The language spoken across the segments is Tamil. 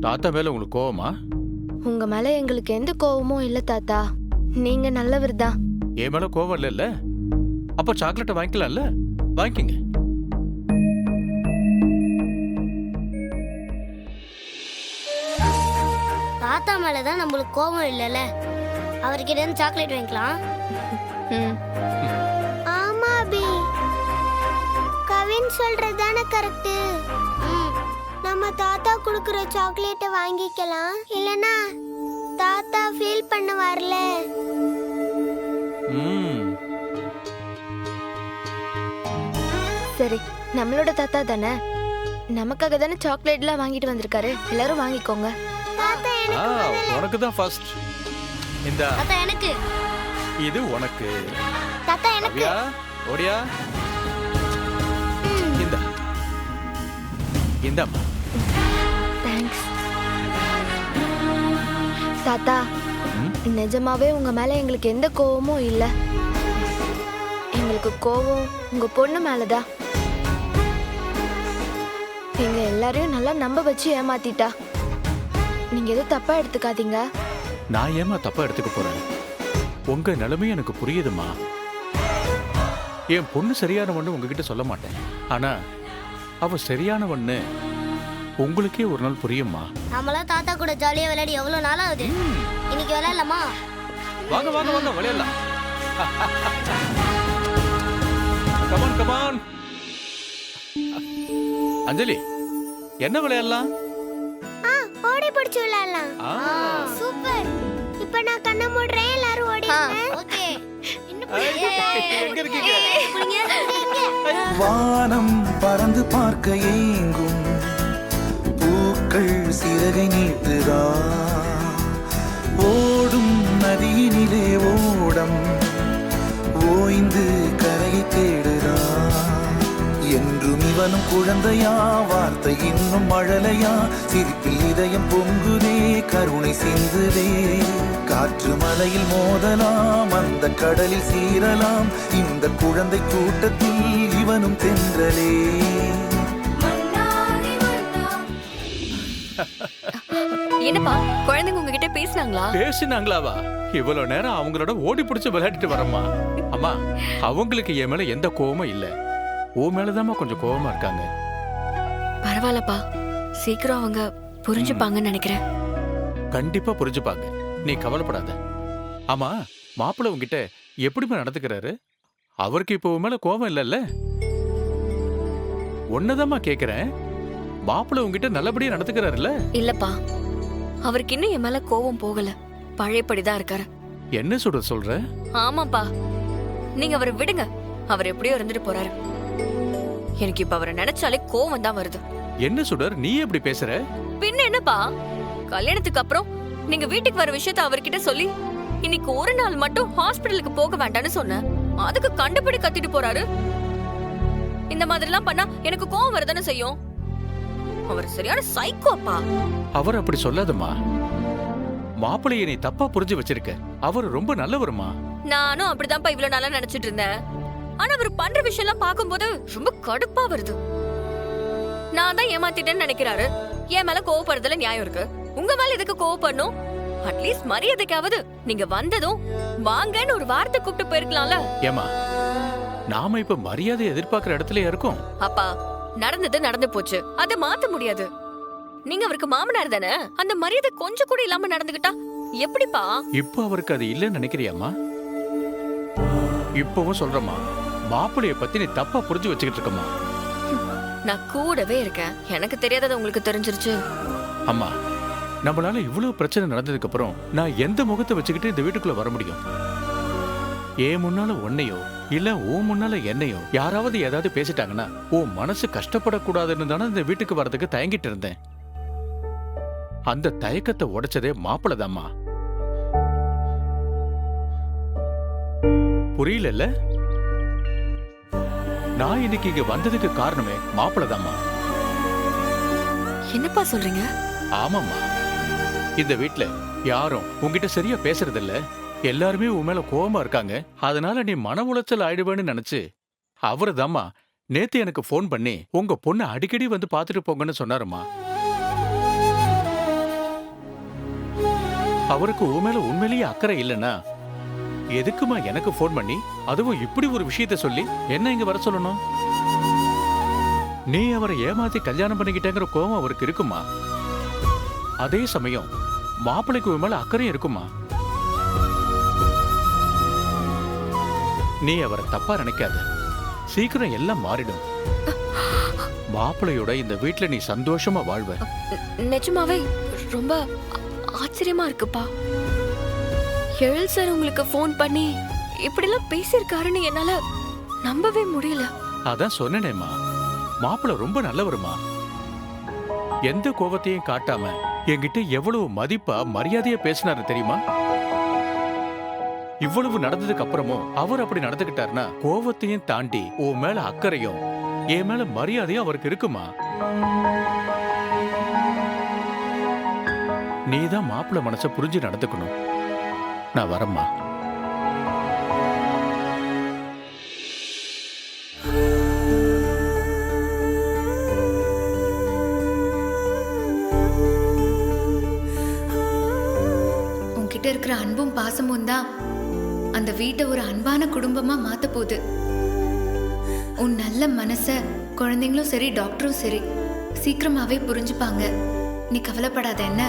தாத்தா மேல உங்களுக்கு கோவமா? உங்க மேல எங்களுக்கு எந்த கோவமும் இல்ல தாத்தா. நீங்க நல்லவர் தான். என் மேல கோவம் இல்ல? அப்ப சாக்லேட்டை வாங்கிக்கலாம்ல, வாங்கிக்கங்க. தாத்தா மேலதான் நம்மளுக்கு கோபம் இல்லைல்ல, அவர்கிட்ட இருந்து சாக்லேட் வாங்கிக்கலாம். ஆமா அபி, கவின் சொல்றது தானே கரெக்ட். நம்ம தாத்தா குடுக்குற சாக்லேட்டை வாங்கிக்கலாம், இல்லனா தாத்தா ஃபீல் பண்ணுவார்ல. சரி, நம்மளோட தாத்தா தானே, நமக்காக தானே சாக்லேட்லாம் வாங்கிட்டு வந்திருக்காரு. எல்லாரும் வாங்கிக்கோங்க. தாத்தா எனக்கு உனக்கு தான் ஃபர்ஸ்ட். இந்த தாத்தா எனக்கு. இது உனக்கு. தாத்தா எனக்கு. அபியா, ஓடியா. இந்த இந்தம்மா. தேங்க்ஸ் தாத்தா. நிஜமாவே உங்க மேல எங்களுக்கு எந்த கோவமும் இல்ல. எங்களுக்கு கோவம் உங்க பொண்ணு மேலதான். எங்க எல்லாரையும் நல்லா நம்ப வச்சு ஏமாத்திட்டா. நீங்க எதுவும் தப்பா எடுத்துக்காதீங்க. நான் ஏமா தப்பா எடுத்துக்க போறேன்? உங்க நிலைமையும் எனக்கு புரியுதுமா. என் பொண்ணு சரியானவன்னு உங்ககிட்ட சொல்ல மாட்டேன், ஆனா அவ சரியானவன்னு உங்களுக்கே ஒரு நாள் புரியுமா? நம்மளாம் தாத்தா கூட ஜாலியா விளையாடி எவ்வளவு நாள் ஆகுது. இன்னைக்கு விளையாடலாமா? வாங்க வாங்க வாங்க விளையாடலாம். Come on come on. அஞ்சலி, என்ன விளையாடலாம்? ஓடி பிடிச்சு விளையாடலாம். சூப்பர். இப்போ நான் கண்ணை மூடுறேன், எல்லாரும் ஓடிடுங்க. ஓகே. எங்க இருக்கீங்க? வானம் பறந்து பார்க்க ஏங்கும் பூக்கள் சிறகை நீட்டுதா, ஓடும் நதியினிலே ஓடம் ஓய்ந்து கரையை தேடுதா. என்றும் இவனும் குழந்தையா, வார்த்தை இன்னும் மழலையா, சிரிப்பில் இதயம் பொங்குதே, கருணை சிந்துதே. காற்று மலையில் மோதலாம், அந்த கடலில் சீரலாம், இந்த குழந்தை கூட்டத்தில் இவனும் தென்றலே. என்னப்பா, குழந்தைங்க உங்ககிட்ட பேசினாங்களா? பேசினாங்களாவா? இவ்வளவு நேரம் அவங்களோட ஓடி பிடிச்சு விளையாடிட்டு வரமா. அம்மா, அவங்களுக்கு என் மேல எந்த கோவமும் இல்ல. ஓ மேலதாம்மா கொஞ்சம் கோவமா இருக்காங்க. பரவாயில்லப்பா, சீக்கிரம் அவங்க புரிஞ்சுப்பாங்கன்னு நினைக்கிறேன். கண்டிப்பா புரிஞ்சுப்பாங்க, நீ கவலைப்படாத. ஆமா, மாப்பிள்ள உங்ககிட்ட எப்படிமா நடந்துக்கிறாரு? அவருக்கு இப்போ உன் மேல கோவம் இல்லல்ல? ஒன்னதாம்மா கேக்குறேன், மாப்பிள்ள உங்ககிட்ட நல்லபடியா நடந்துக்கிறாருல்ல? இல்லப்பா, அவருக்கு இன்னும் என் மேல கோவம் போகல, பழையபடிதான் இருக்காரு. என்ன சொல்ற? ஆமாப்பா, நீங்க அவரை விடுங்க, அவர் எப்படியோ இருந்துட்டு போறாரு. எனக்கு இப்ப அவரை நினைச்சாலே கோவம் தான் வருது. என்ன சுடர், நீ எப்படி பேசுற? பின்ன என்னப்பா, கல்யாணத்துக்கு அப்புறம் நீங்க வீட்டுக்கு வர விஷயத்த அவர்கிட்ட சொல்லி இன்னைக்கு ஒரு நாள் மட்டும் ஹாஸ்பிடலுக்கு போக வேண்டாம்னு சொன்னேன். அதுக்கு கண்டுபிடி கத்திட்டு போறாரு. இந்த மாதிரி எல்லாம் பண்ணா எனக்கு கோவம் வரதானே செய்யும். அவர் சரியான சைக்கோப்பா. அவர் அப்படி சொல்லாதம்மா. மாப்பிள்ளைய நீ தப்பா புரிஞ்சு வச்சிருக்க. அவர் ரொம்ப நல்லவருமா. நானும் அப்படிதான்ப்பா இவ்வளவு நாளா நினைச்சிட்டு இருந்தேன். ஆனா அவர் பண்ற விஷயம் எல்லாம் பாக்கும்போது ரொம்ப கடுப்பா வருது. நான் தான் ஏமாத்திட்டேன்னு நினைக்கிறாரு. என் மேல கோவப்படுறதுல நியாயம் இருக்கு. உங்க மேல எதுக்கு கோவப்படணும்? அட்லீஸ்ட் மரியாதைக்காவது நீங்க வந்ததும் வாங்கன்னு ஒரு வார்த்தை கூப்பிட்டு போயிருக்கலாம்ல. ஏமா, நாம இப்ப மரியாதை எதிர்பார்க்கிற இடத்துல இருக்கோம். அப்பா, நடந்தது நடந்து போச்சு, அதை மாத்த முடியாது. நீங்க அவருக்கு மாமனார் தானே, அந்த மரியாதை கொஞ்சம் கூட இல்லாம நடந்துகிட்டா எப்படிப்பா? இப்போ அவருக்கு அது இல்லன்னு நினைக்கிறியாமா? இப்பவும் சொல்றமா, மாப்பிள்ளைய பத்தி நீ தப்பா புரிஞ்சு வச்சுக்கிட்டு இருக்கமா. நான் கூடவே இருக்கேன், எனக்கு தெரியாதது உங்களுக்கு தெரிஞ்சிருச்சு. அம்மா, நம்மளால இவ்வளவு பிரச்சனை நடந்ததுக்கு அப்புறம் நான் எந்த முகத்தை வச்சுக்கிட்டு இந்த வீட்டுக்குள்ள வர முடியும்? ஏன் முன்னால உன்னையோ இல்ல ஓ முன்னால என்னையோ யாராவது ஏதாவது பேசிட்டாங்கன்னா உன் மனசு கஷ்டப்படக்கூடாதுன்னு தானே இந்த வீட்டுக்கு வரதுக்கு தயங்கிட்டு இருந்தேன். அந்த தயக்கத்தை உடைச்சதே மாப்பிள்ளதாம்மா. புரியல? நான் இன்னைக்கு இங்க வந்ததுக்கு காரணமே மாப்பிள்ளதாம்மா. என்னப்பா சொல்றீங்க? ஆமாம்மா, இந்த வீட்ல யாரும் உன்கிட்ட சரியா பேசுறது இல்ல. எல்லாருமே உன் மேல கோவமா இருக்காங்க. அதனால நீ மன உளைச்சல் ஆயிடுவேன்னு நினைச்சு அவருதாம்மா நேத்து எனக்கு போன் பண்ணி உங்க பொண்ணு அடிக்கடி வந்து பாத்துட்டு போங்கன்னு சொன்னாருமா. அவருக்கு உன் மேல உண்மையிலேயே அக்கறை இல்லைன்னா எதுக்குமா எனக்கு ஃபோன் பண்ணி அதுவும் இப்படி ஒரு விஷயத்த சொல்லி என்ன இங்க வர சொல்லணும்? நீ அவரை ஏமாத்தி கல்யாணம் பண்ணிக்கிட்டேங்கிற கோவம் அவருக்கு இருக்குமா? அதே சமயம் மாப்பிள்ளைக்கு உன் மேல அக்கறையும் இருக்குமா? நீ அவரை தப்பா நினைக்காத, சீக்கிரம் எல்லாம் மாறிடும். மாப்பிள்ளையோட இந்த வீட்டுல நீ சந்தோஷமா வாழ்வ. நிஜமாவே ரொம்ப ஆச்சரியமா இருக்குப்பா. எழில் சார் உங்களுக்கு ஃபோன் பண்ணி இப்படிலாம் பேசியிருக்காருன்னு என்னால நம்பவே முடியல. அதான் சொன்னேனேம்மா, மாப்பிள்ளை ரொம்ப நல்லவருமா. எந்த கோபத்தையும் காட்டாம என்கிட்ட எவ்வளவு மதிப்பா மரியாதையா பேசினாரு தெரியுமா? இவ்வளவு நடந்ததுக்கு அப்புறமும் அவர் அப்படி நடந்துகிட்டாருன்னா கோபத்தையும் தாண்டி உன் மேல அக்கறையும் என் மேல மரியாதையும் அவருக்கு இருக்குமா? நீதான் மாப்பிள்ளை மனச புரிஞ்சு நடந்துக்கணும். நான் வரேம்மா. உன்கிட்ட இருக்கிற அன்பும் பாசமும் தான் அந்த வீட்டை ஒரு அன்பான குடும்பமா மாத்த போகுது. உன் நல்ல மனச குழந்தைங்களும் சரி டாக்டரும் சரி சீக்கிரமாவே புரிஞ்சுப்பாங்க. நீ கவலைப்படாத என்ன?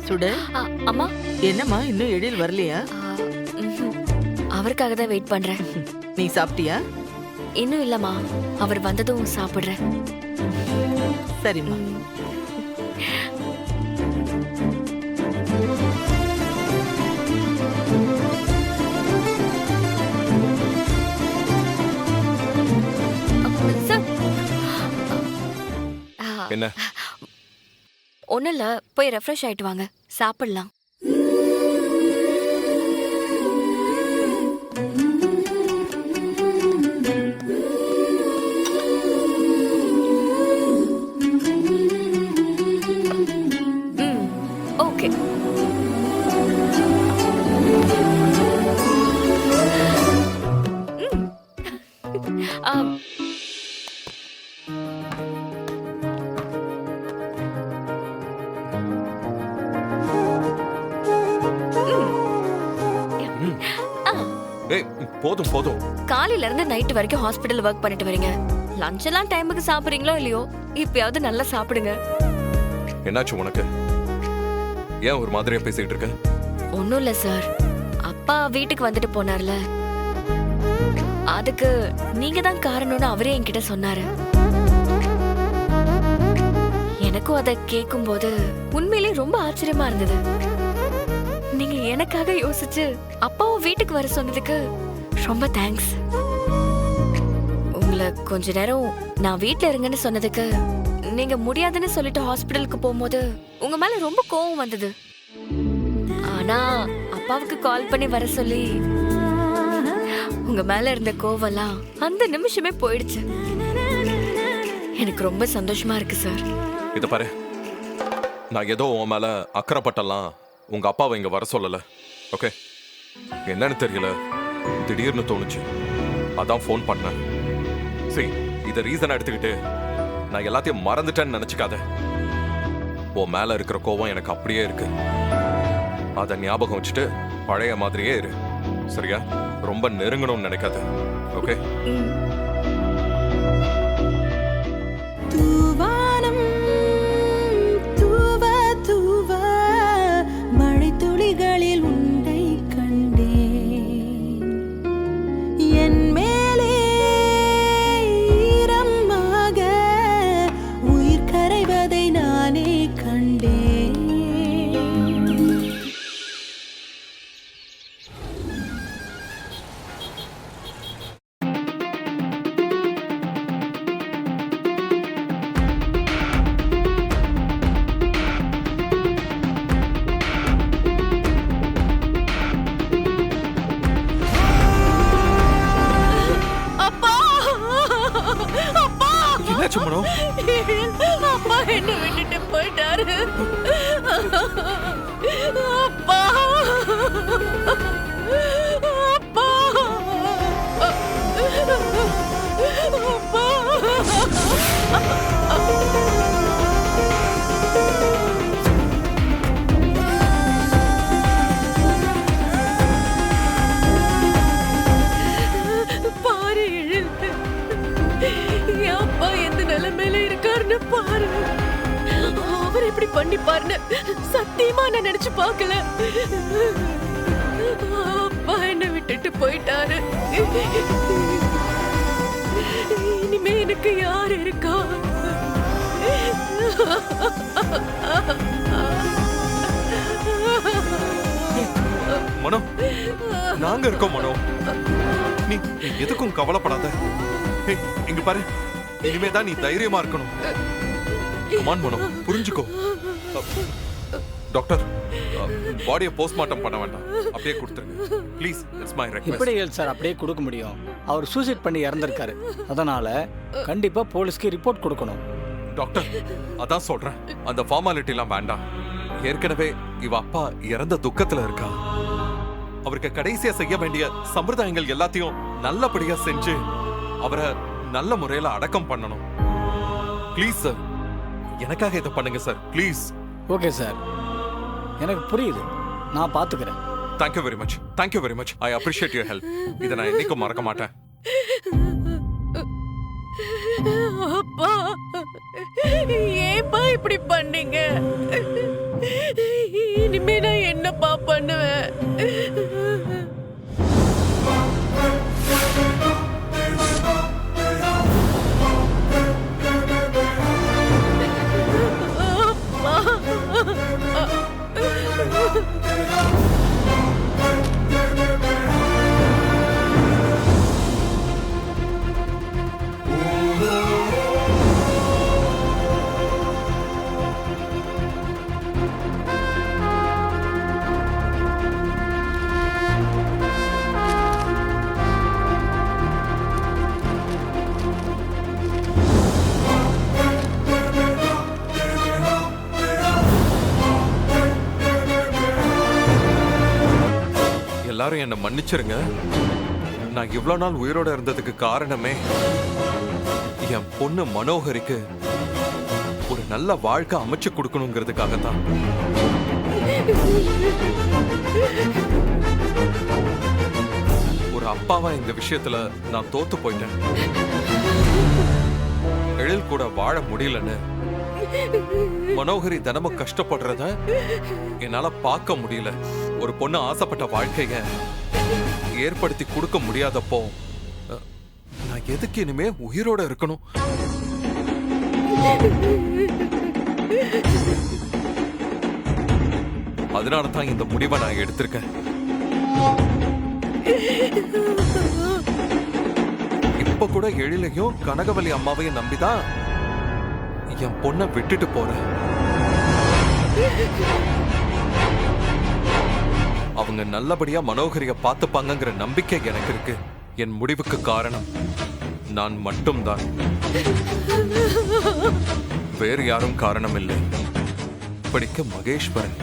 சுட அம்மா, என்னம்மா இன்னும் எழில் வரலையா? அவருக்காக தான் வெயிட் பண்றேன். நீ சாப்பிட்டியா? இன்னும் இல்லம்மா, அவர் வந்ததும் சாப்பிடுறேன். சரிம்மா. சார், என்ன? ஒன்னும் இல்ல, போய் ரெஃப்ரெஷ் ஆயிட்டு வாங்க, சாப்பிடலாம். ஓகே. ஏய், போதும் போதும். காலையில இருந்து நைட் வரைக்கும் ஹாஸ்பிடல் ஒர்க் பண்ணிட்டு வரீங்க. லஞ்ச் எல்லாம் டைமுக்கு சாப்பிடுறீங்களோ இல்லையோ, இப்பயாவது நல்லா சாப்பிடுங்க. என்னாச்சு உனக்கு? ஏன் ஒரு மாதிரியா பேசிட்டு இருக்க? ஒண்ணும் இல்ல சார், அப்பா வீட்டுக்கு வந்துட்டு போனார்ல, அதுக்கு நீங்க தான் காரணம்னு அவரே என்கிட்ட சொன்னாரு. எனக்கும் அதை கேட்கும் போது உண்மையிலேயே ரொம்ப ஆச்சரியமா இருந்தது. நீங்க எனக்காக யோசிச்சு அப்பாவும் வீட்டுக்கு வர சொன்னதுக்கு ரொம்ப தேங்க்ஸ். உங்களை கொஞ்ச நேரம் நான் வீட்ல இருங்கன்னு சொன்னதுக்கு நீங்க முடியாதுன்னு சொல்லிட்டு ஹாஸ்பிடலுக்கு போகும்போது உங்க மேல ரொம்ப கோவம் வந்தது. ஆனா அப்பாவுக்கு கால் பண்ணி வர சொல்லி உங்க மேல இருந்த கோவம்லாம் அந்த நிமிஷமே போயிடுச்சு. எனக்கு ரொம்ப சந்தோஷமா இருக்கு சார். இத பாரு, நான் ஏதோ உன் மேல அக்கறைப்பட்டலாம் உங்க அப்பாவை இங்க வர சொல்லல. ஓகே, என்னன்னு தெரியல, திடீர்னு தோணுச்சு, அதான் ஃபோன் பண்ணேன். சரி, இத ரீசனா எடுத்துக்கிட்டு நான் எல்லாத்தையும் மறந்துட்டேன்னு நினைச்சுக்காத. உன் மேல இருக்கிற கோவம் எனக்கு அப்படியே இருக்கு. அத ஞாபகம் வச்சுட்டு பழைய மாதிரியே இரு, சரியா? ரொம்ப நெருங்கணும்னு நினைக்காத. ஓகே? தூவானம் தூவ தூவ மழை துளிகளில் உண்டை கண்டேன். என் மேலே ஈரமாக உயிர் கரைவதை நானே கண்டேன். என்னாச்சு மனோ? அப்பா என்ன விட்டுட்டு போயிட்டாரு. அப்பா அப்பா பாரு எழில், என் அப்பா எந்த நிலைமையில இருக்காருன்னு பாரு. அவர் இப்படி பண்ணிப்பாருன்னு சத்தியமா நான் நினைச்சு பார்க்கல. அப்பா என்ன விட்டுட்டு போயிட்டாரு. இனிமே எனக்கு யார் இருக்கா? மனோ, நாங்க இருக்கோம் மனோ. நீ எதுக்கும் கவலைப்படாத. ஏய், இங்க பாரு, இனிமேதான் நீ தைரியமா இருக்கணும். கமான் மனோ, புரிஞ்சுக்கோ. டாக்டர், பாடியை போஸ்ட்மார்ட்டம் பண்ண வேண்டாம், அப்படியே கொடுத்துருங்க ப்ளீஸ். It's my request. எப்படி சார் அப்படியே கொடுக்க முடியும்? அவர் சூசைட் பண்ணி இறந்திருக்காரு. அதனால கண்டிப்பா போலீஸ்க்கு ரிப்போர்ட் கொடுக்கணும். டாக்டர், அதான் சொல்றேன், அந்த ஃபார்மாலிட்டி எல்லாம் வேண்டாம். ஏற்கனவே இவ அப்பா இறந்த துக்கத்துல இருக்கா. அவருக்கு கடைசியா செய்ய வேண்டிய சம்பிரதாயங்கள் எல்லாத்தையும் நல்லபடியா செஞ்சு அவரை நல்ல முறையில அடக்கம் பண்ணணும். ப்ளீஸ் சார், எனக்காக இதை பண்ணுங்க சார், ப்ளீஸ். ஓகே சார், எனக்கு புரியுது, நான் பாத்துக்கிறேன். Thank you very much, thank you very much. I appreciate your help. இதை நான் என்னைக்கும் மறக்க மாட்டேன். அப்பா, ஏன்பா இப்படி பண்ணீங்க? இனிமே நான் என்னப்பா பண்ணுவேன்? எல்லாரும் என்ன மன்னிச்சிருங்க. நான் இவ்வளவு நாள் உயிரோட இருந்ததுக்கு காரணமே என் பொண்ணு மனோகரிக்கு ஒரு நல்ல வாழ்க்கை அமைச்சு கொடுக்கணுங்கிறதுக்காக தான். ஒரு அப்பாவா இந்த விஷயத்துல நான் தோத்து போயிட்டேன். எழில் கூட வாழ முடியலன்னு மனோகரி தினமும் கஷ்டப்படுறத என்னால பார்க்க முடியல. ஒரு பொண்ணு ஆசைப்பட்ட வாழ்க்கைய ஏற்படுத்தி கொடுக்க முடியாதப்போ நான் எதுக்கு இனிமே உயிரோட இருக்கணும்? அதனால தான் இந்த முடிவை நான் எடுத்திருக்கேன். இப்ப கூட எழிலையும் கனகவல்லி அம்மாவையும் நம்பிதான் என் பொண்ணை விட்டுட்டு போறேன். அவங்க நல்லபடியா மனோகரிய பார்த்துப்பாங்கங்கிற நம்பிக்கை எனக்கு இருக்கு. என் முடிவுக்கு காரணம் நான் மட்டும்தான், வேறு யாரும் காரணம் இல்லை. இப்படிக்கு மகேஸ்வரன்.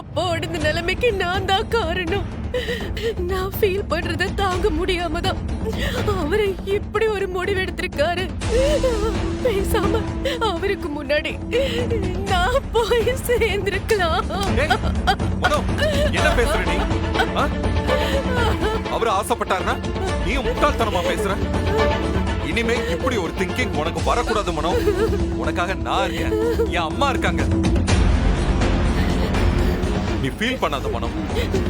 அப்பாவோட இந்த நிலைமைக்கு நான் தான் காரணம். நான் ஃபீல் பண்றத தாங்க முடியாம தான் அவரை இப்படி ஒரு முடிவு எடுத்திருக்காரு. பேசாம அவருக்கு முன்னாடி நான் போய் சேர்ந்திருக்கலாம். என்ன பேசுற நீ? அவரு ஆசைப்பட்டாருன்னா நீ முட்டாள்தனமா பேசுற. இனிமே இப்படி ஒரு திங்கிங் உனக்கு வரக்கூடாது மனோ. உனக்காக நான் இருக்கேன், என் அம்மா இருக்காங்க. நீ ஃபீல் பண்ணாத மனம்,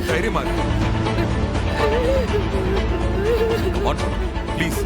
தைரியமா இருக்கு. ப்ளீஸ்.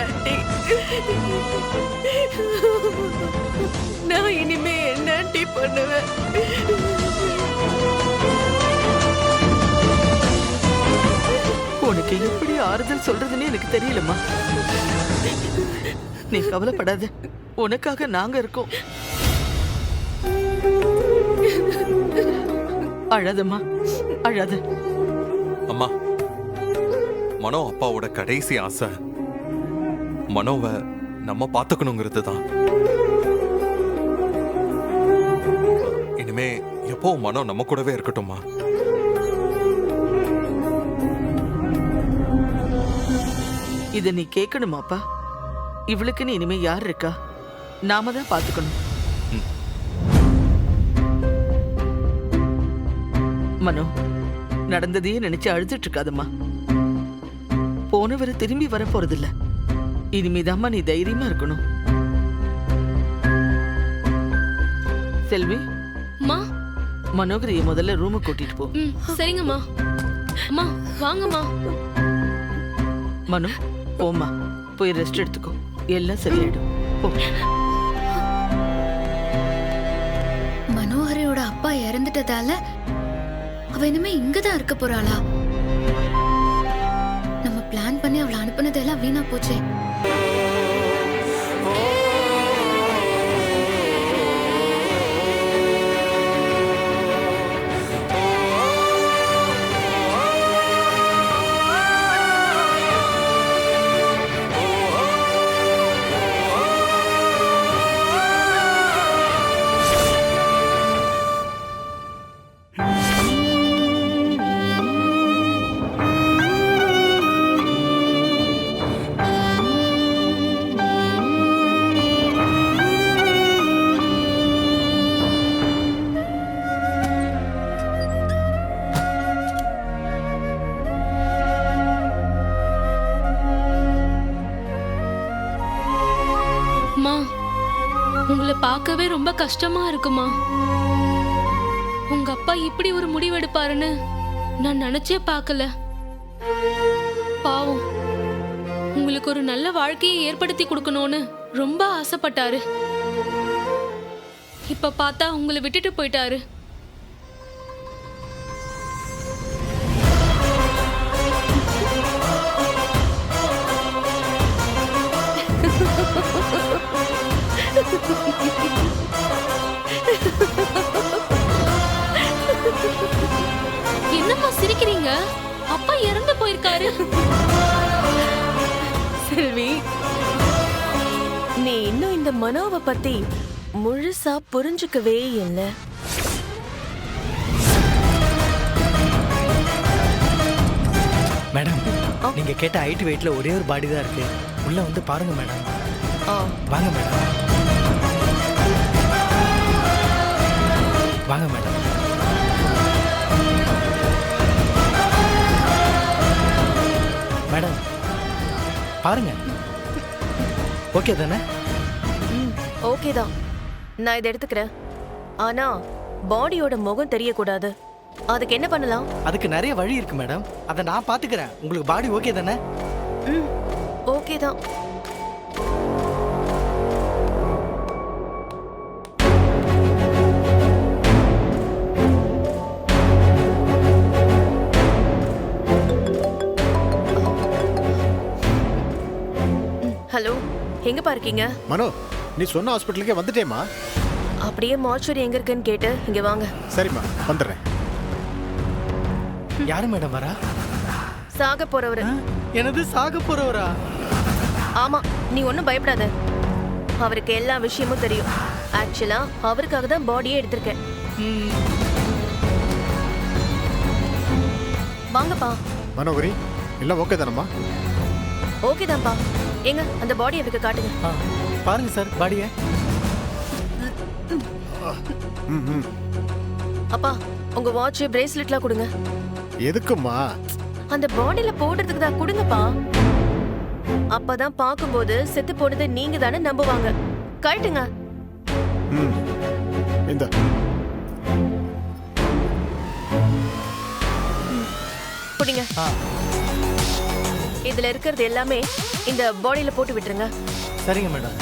ஆண்டி. நான் இனிமே என்ன ஆண்டி பண்ணுவேன்? உனக்கு எப்படி ஆறுதல் சொல்றதுன்னு எனக்கு தெரியலம்மா. நீ கவலைப்படாத, உனக்காக நாங்க இருக்கோம். அழாதம்மா, அழாத. அம்மா, மனோ அப்பாவோட கடைசி ஆசை மனோவை நம்ம பார்த்துக்கணுங்கிறது தான். இனிமே எப்போ மனோ நம்ம கூடவே இருக்கட்டும்மா. இத நீ கேட்கணுமாப்பா? இவளுக்குன்னு இனிமே யார் இருக்கா? நாம தான் பாத்துக்கணும். மனோ, நடந்ததையே நினைச்சு அழுதுட்டு இருக்காதம்மா. போனவரை திரும்பி வர போறதில்ல. இனிமேதாம்மா நீ தைரியமா இருக்கணும். செல்வி, அம்மா. மனோகரிய முதல்ல ரூமுக்கு கூட்டிட்டு போ. சரிங்கம்மா. அம்மா வாங்கம்மா. மனோ, போம்மா, போய் ரெஸ்ட் எடுத்துக்கோ. எல்லாம் சரியாயிடும். போ. மனோகரியோட அப்பா இறந்துட்டதால அவ இனிமே இங்கதான் இருக்க போறாளா? நம்ம பிளான் பண்ணி அவளை அனுப்புனதெல்லாம் வீணா போச்சே. உங்களை பார்க்கவே ரொம்ப கஷ்டமா இருக்குமா? உங்க அப்பா இப்படி ஒரு முடிவெடுப்பாருன்னு நான் நினைச்சே பார்க்கல. பாவம், உங்களுக்கு ஒரு நல்ல வாழ்க்கையை ஏற்படுத்தி கொடுக்கணும்னு ரொம்ப ஆசைப்பட்டாரு. இப்ப பார்த்தா உங்களை விட்டுட்டு போயிட்டாரு. என்னம்மா சிரிக்கிறீங்க? அப்பா இறந்து போயிருக்காரு. செல்வி, நீ இன்னும் இந்த மனோவை பத்தி முழுசா புரிஞ்சுக்கவே இல்லை. மேடம், நீங்க கேட்ட ஹைட் வெயிட்ல ஒரே ஒரு பாடி தான் இருக்கு. உள்ள வந்து பாருங்க மேடம். வாங்க மேடம், வாங்க மேடம். மேடம் பாருங்க, ஓகே தானே? ஓகே தான், நான் இதை எடுத்துக்கிறேன். ஆனா பாடியோட முகம் தெரியக்கூடாது. அதுக்கு என்ன பண்ணலாம்? அதுக்கு நிறைய வழி இருக்கு மேடம், அதை நான் பாத்துக்கிறேன். உங்களுக்கு பாடி ஓகே தானே? ஓகே தான். ஹலோ, எங்கப்பா இருக்கீங்க? மனோ, நீ சொன்ன ஹாஸ்பிட்டலுக்கே வந்துட்டேமா. அப்படியே மார்ச்சுரி எங்க இருக்குன்னு கேட்டு இங்க வாங்க. சரிம்மா, வந்துடுறேன். யாரு மேடம் வரா? சாக போறவரு. எனது சாக போறவரா? ஆமா, நீ ஒன்னும் பயப்படாத. அவருக்கு எல்லா விஷயமும் தெரியும். ஆக்சுவலா அவருக்காக தான் பாடியே எடுத்திருக்கேன். வாங்கப்பா. மனோகரி, எல்லாம் ஓகே தானம்மா? ஓகே தான்ப்பா. எங்க அந்த பாடி அவருக்கு காட்டுங்க. பாருங்க சார் பாடியை. அப்பா, உங்க வாட்ச் பிரேஸ்லெட்லாம் கொடுங்க. எதுக்குமா? அந்த பாடியில போடுறதுக்கு தான். கொடுங்கப்பா. அப்பதான் பாக்கும்போது செத்து போனது நீங்க தானே நம்புவாங்க. கழட்டுங்க. இந்த புடிங்க. இதுல இருக்கிறது எல்லாமே இந்த பாடியில போட்டு விட்டுருங்க. சரிங்க மேடம்.